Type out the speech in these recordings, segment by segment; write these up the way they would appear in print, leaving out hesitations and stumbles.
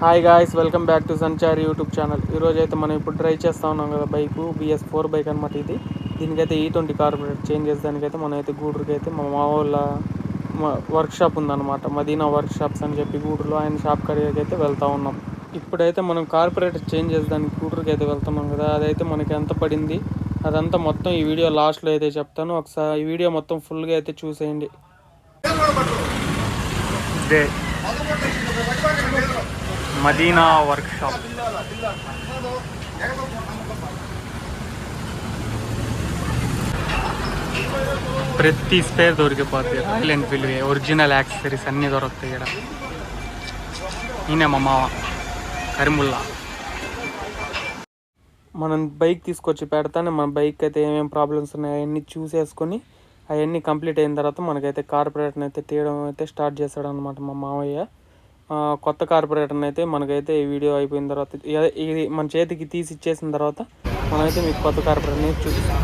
Hi guys, welcome back to Sanchar YouTube channel. ఈరోజు అయితే మనం ఇప్పుడు డ్రైవ్ చేస్తూ ఉన్నాం కదా బైకు BS4 బైక్ అనమాట. దీనికైతే E20 కార్బొరేటర్ చేంజ్ చేసేదానికైతే మనం అయితే గూడూరుకి అయితే మా వాళ్ళ వర్క్ షాప్ ఉందన్నమాట. మదీనా వర్క్ షాప్స్ అని చెప్పి గూడూరులో ఆయన షాప్ కాడికి అయితే వెళ్తూ ఉన్నాం. ఇప్పుడైతే మనం కార్పొరేటర్ చేంజ్ చేసేదానికి గూడూరుకి అయితే వెళ్తున్నాం కదా, అదైతే మనకి ఎంత పడింది అదంతా మొత్తం ఈ వీడియో లాస్ట్లో అయితే చెప్తాను. ఒకసారి ఈ వీడియో మొత్తం ఫుల్గా అయితే చూసేయండి. Madina workshop. ప్రతి స్పేర్ దొరికిపోతాయి. రాయల్ ఎన్ఫీల్డ్ ఒరిజినల్ యాక్సెసరీస్ అన్నీ దొరుకుతాయి ఇక్కడ. ఈయన మా మామ కరీముల్లా. మనం బైక్ తీసుకొచ్చి పెడతానే మన బైక్ అయితే ఏమేమి ప్రాబ్లమ్స్ ఉన్నాయి అవన్నీ చూసేసుకొని అవన్నీ కంప్లీట్ అయిన తర్వాత మనకైతే కార్పొరేటర్ని అయితే తీయడం అయితే స్టార్ట్ చేస్తాడు అనమాట మా మామయ్య. కొత్త కార్పొరేటర్ని అయితే మనకైతే ఈ వీడియో అయిపోయిన తర్వాత ఇది మన చేతికి తీసి ఇచ్చేసిన తర్వాత మనమైతే మీకు కొత్త కార్పొరేటర్ని చూపిస్తాం.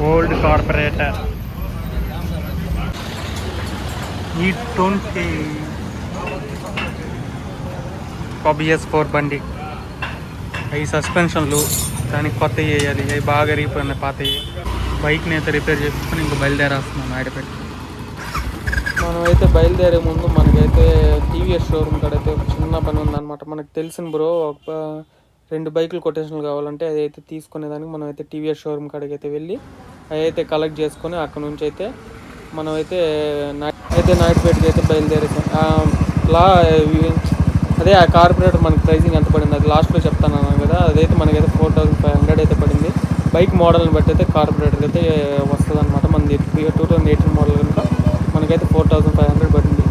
ఓల్డ్ కార్పొరేటర్ E20 BS4 బండి. అవి సస్పెన్షన్లు దానికి కొత్త వేయాలి. అవి బాగా రిగిపోయినాయి పాతవి. బైక్ని అయితే రిపేర్ చేసుకుని ఇంకా బయలుదేరేస్తున్నాను ఆడపెట్టి. మనమైతే బయలుదేరే ముందు మనకైతే టీవీఎస్ షోరూమ్ కాడైతే ఒక చిన్న పని ఉందన్నమాట. మనకు తెలిసిన బ్రో ఒక 2 బైకులు కొటేషన్లు కావాలంటే అది అయితే తీసుకునేదానికి మనం అయితే టీవీఎస్ షోరూమ్ కాడికి అయితే వెళ్ళి అవి అయితే కలెక్ట్ చేసుకొని అక్కడ నుంచి అయితే మనమైతే నాయుడుపేటకి అయితే బయలుదేరేసాం. అదే ఆ కార్పొరేటర్ మనకి ప్రైసింగ్ ఎంత పడింది అది లాస్ట్లో చెప్తాను కదా. అదైతే మనకైతే 4500 అయితే పడింది. బైక్ మోడల్ని బట్టి అయితే కార్పొరేటర్ అయితే వస్తుంది అనమాట. మనది 2018 మోడల్ కనుక మనకైతే 4500 పడింది.